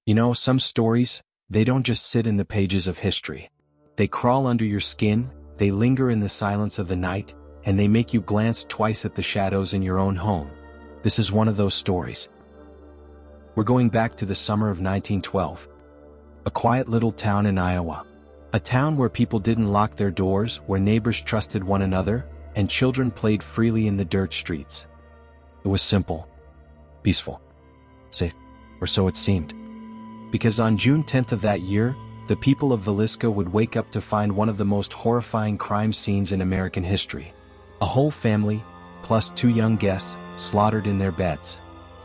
You know, some stories, they don't just sit in the pages of history. They crawl under your skin, they linger in the silence of the night, and they make you glance twice at the shadows in your own home. This is one of those stories. We're going back to the summer of 1912. A quiet little town in Iowa. A town where people didn't lock their doors, where neighbors trusted one another, and children played freely in the dirt streets. It was simple, peaceful, safe, or so it seemed. Because on June 10th of that year, the people of Villisca would wake up to find one of the most horrifying crime scenes in American history. A whole family, plus 2 young guests, slaughtered in their beds,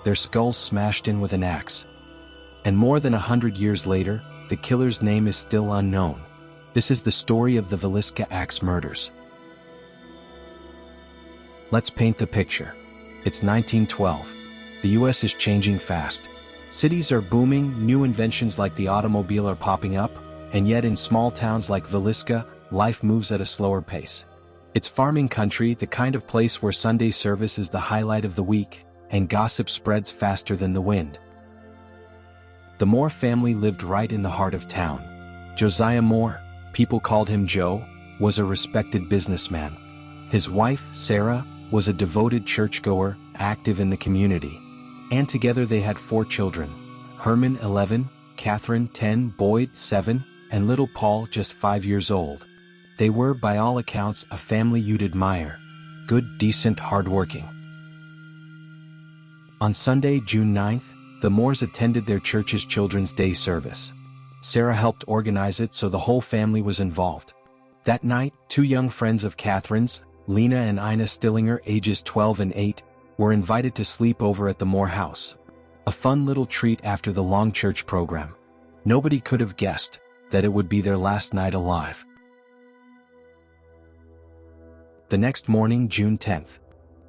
their skulls smashed in with an axe. And more than 100 years later, the killer's name is still unknown. This is the story of the Villisca Axe Murders. Let's paint the picture. It's 1912. The US is changing fast. Cities are booming, new inventions like the automobile are popping up, and yet in small towns like Villisca, life moves at a slower pace. It's farming country, the kind of place where Sunday service is the highlight of the week, and gossip spreads faster than the wind. The Moore family lived right in the heart of town. Josiah Moore, people called him Joe, was a respected businessman. His wife, Sarah, was a devoted churchgoer, active in the community. And together they had 4 children: Herman 11, Catherine 10, Boyd 7, and little Paul just 5 years old. They were, by all accounts, a family you'd admire. Good, decent, hardworking. On Sunday, June 9th, the Moores attended their church's Children's Day service. Sarah helped organize it, so the whole family was involved. That night, 2 young friends of Catherine's, Lena and Ina Stillinger, ages 12 and 8, were invited to sleep over at the Moore house. A fun little treat after the long church program. Nobody could have guessed that it would be their last night alive. The next morning, June 10th,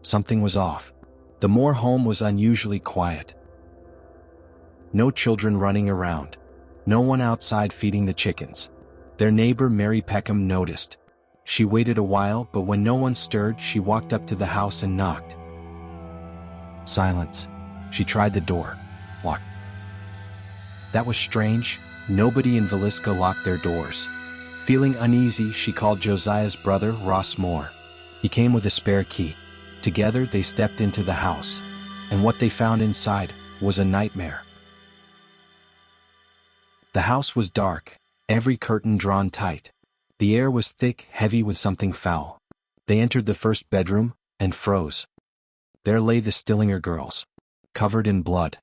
something was off. The Moore home was unusually quiet. No children running around. No one outside feeding the chickens. Their neighbor Mary Peckham noticed. She waited a while, but when no one stirred, she walked up to the house and knocked. Silence. She tried the door. Locked. That was strange. Nobody in Villisca locked their doors. Feeling uneasy, she called Josiah's brother, Ross Moore. He came with a spare key. Together, they stepped into the house. And what they found inside was a nightmare. The house was dark, every curtain drawn tight. The air was thick, heavy with something foul. They entered the first bedroom and froze. There lay the Stillinger girls, covered in blood,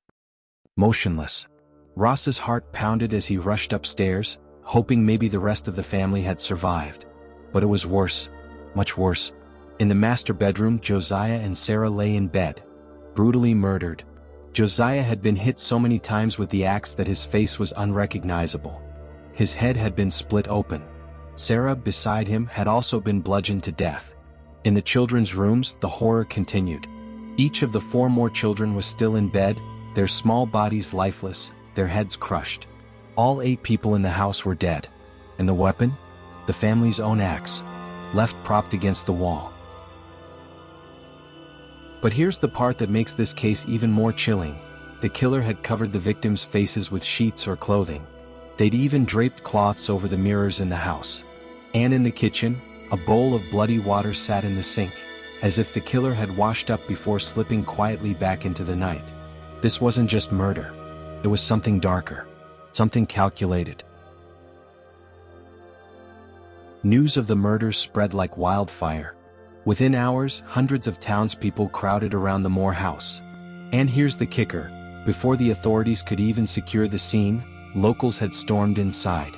motionless. Ross's heart pounded as he rushed upstairs, hoping maybe the rest of the family had survived. But it was worse, much worse. In the master bedroom, Josiah and Sarah lay in bed, brutally murdered. Josiah had been hit so many times with the axe that his face was unrecognizable. His head had been split open. Sarah, beside him, had also been bludgeoned to death. In the children's rooms, the horror continued. Each of the 4 more children was still in bed, their small bodies lifeless, their heads crushed. All 8 people in the house were dead. And the weapon? The family's own axe, left propped against the wall. But here's the part that makes this case even more chilling. The killer had covered the victims' faces with sheets or clothing. They'd even draped cloths over the mirrors in the house. And in the kitchen, a bowl of bloody water sat in the sink, as if the killer had washed up before slipping quietly back into the night. This wasn't just murder. It was something darker, something calculated. News of the murders spread like wildfire. Within hours, hundreds of townspeople crowded around the Moore house. And here's the kicker. Before the authorities could even secure the scene, locals had stormed inside.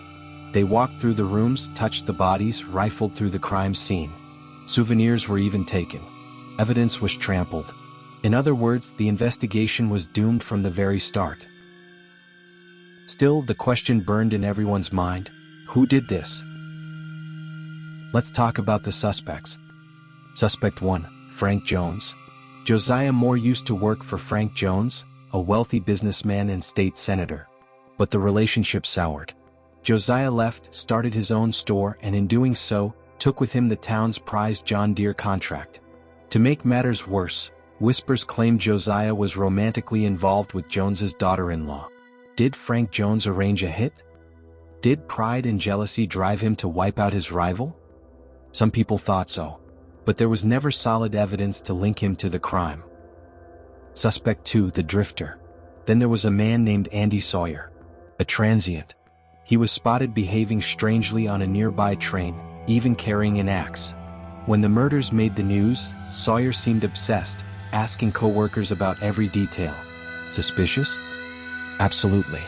They walked through the rooms, touched the bodies, rifled through the crime scene. Souvenirs were even taken. Evidence was trampled. In other words, the investigation was doomed from the very start. Still, the question burned in everyone's mind: who did this? Let's talk about the suspects. Suspect 1, Frank Jones. Josiah Moore used to work for Frank Jones, a wealthy businessman and state senator. But the relationship soured. Josiah left, started his own store, and in doing so, took with him the town's prized John Deere contract. To make matters worse, whispers claimed Josiah was romantically involved with Jones's daughter-in-law. Did Frank Jones arrange a hit? Did pride and jealousy drive him to wipe out his rival? Some people thought so, but there was never solid evidence to link him to the crime. Suspect 2, the drifter. Then there was a man named Andy Sawyer, a transient. He was spotted behaving strangely on a nearby train, even carrying an axe. When the murders made the news, Sawyer seemed obsessed, asking co-workers about every detail. Suspicious? Absolutely.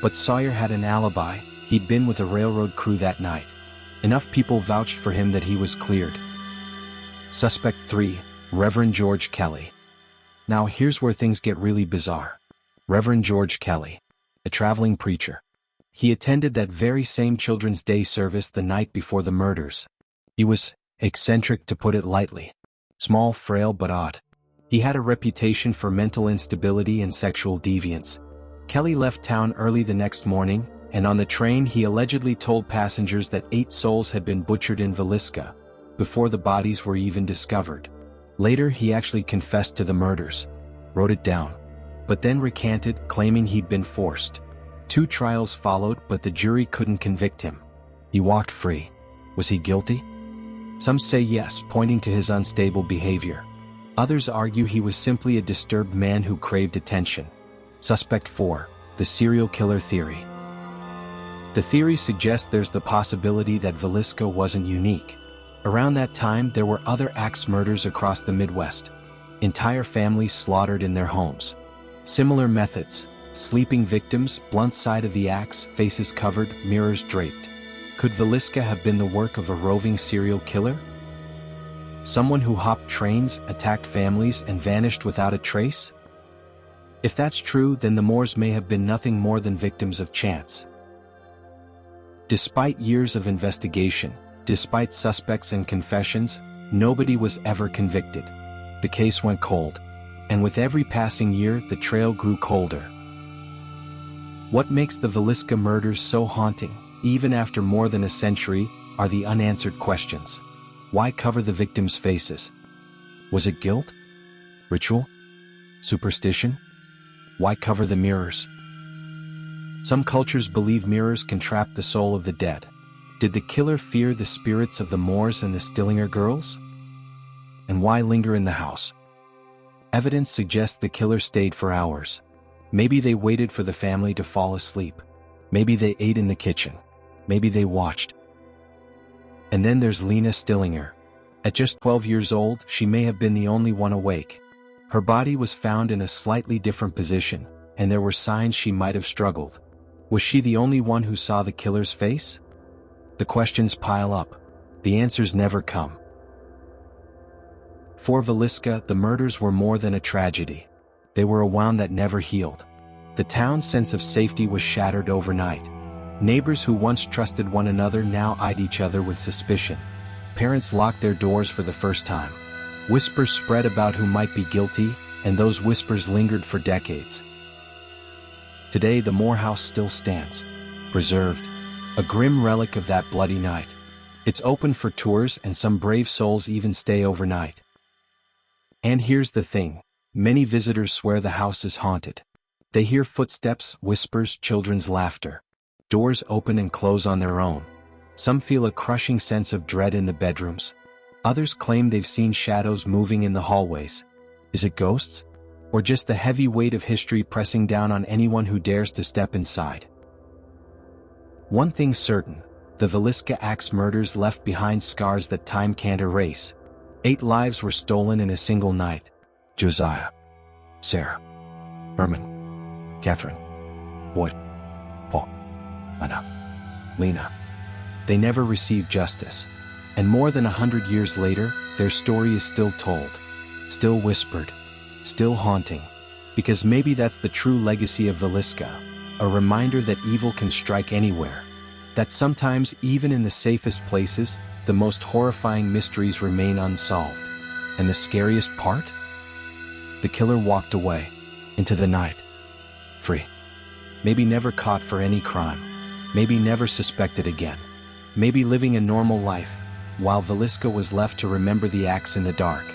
But Sawyer had an alibi. He'd been with a railroad crew that night. Enough people vouched for him that he was cleared. Suspect 3, Reverend George Kelly. Now here's where things get really bizarre. Reverend George Kelly, a traveling preacher. He attended that very same Children's Day service the night before the murders. He was eccentric, to put it lightly. Small, frail, but odd. He had a reputation for mental instability and sexual deviance. Kelly left town early the next morning, and on the train he allegedly told passengers that 8 souls had been butchered in Villisca, before the bodies were even discovered. Later he actually confessed to the murders, wrote it down, but then recanted, claiming he'd been forced. 2 trials followed, but the jury couldn't convict him. He walked free. Was he guilty? Some say yes, pointing to his unstable behavior. Others argue he was simply a disturbed man who craved attention. Suspect 4, the serial killer theory. The theory suggests there's the possibility that Villisca wasn't unique. Around that time there were other axe murders across the Midwest. Entire families slaughtered in their homes. Similar methods. Sleeping victims, blunt side of the axe, faces covered, mirrors draped. Could Villisca have been the work of a roving serial killer? Someone who hopped trains, attacked families, and vanished without a trace? If that's true, then the Moores may have been nothing more than victims of chance. Despite years of investigation, despite suspects and confessions, nobody was ever convicted. The case went cold. And with every passing year, the trail grew colder. What makes the Villisca murders so haunting, even after more than a century, are the unanswered questions. Why cover the victims' faces? Was it guilt? Ritual? Superstition? Why cover the mirrors? Some cultures believe mirrors can trap the soul of the dead. Did the killer fear the spirits of the Moores and the Stillinger girls? And why linger in the house? Evidence suggests the killer stayed for hours. Maybe they waited for the family to fall asleep. Maybe they ate in the kitchen. Maybe they watched. And then there's Lena Stillinger. At just 12 years old, she may have been the only one awake. Her body was found in a slightly different position, and there were signs she might have struggled. Was she the only one who saw the killer's face? The questions pile up. The answers never come. For Villisca, the murders were more than a tragedy. They were a wound that never healed. The town's sense of safety was shattered overnight. Neighbors who once trusted one another now eyed each other with suspicion. Parents locked their doors for the first time. Whispers spread about who might be guilty, and those whispers lingered for decades. Today the Moore house still stands, preserved, a grim relic of that bloody night. It's open for tours, and some brave souls even stay overnight. And here's the thing. Many visitors swear the house is haunted. They hear footsteps, whispers, children's laughter. Doors open and close on their own. Some feel a crushing sense of dread in the bedrooms. Others claim they've seen shadows moving in the hallways. Is it ghosts? Or just the heavy weight of history pressing down on anyone who dares to step inside? One thing's certain. The Villisca Axe Murders left behind scars that time can't erase. 8 lives were stolen in a single night. Josiah, Sarah, Herman, Catherine, Wood, Paul, Anna, Lena. They never received justice. And more than 100 years later, their story is still told, still whispered, still haunting. Because maybe that's the true legacy of Villisca, a reminder that evil can strike anywhere. That sometimes, even in the safest places, the most horrifying mysteries remain unsolved. And the scariest part? The killer walked away, into the night, free. Maybe never caught for any crime. Maybe never suspected again. Maybe living a normal life, while Villisca was left to remember the axe in the dark.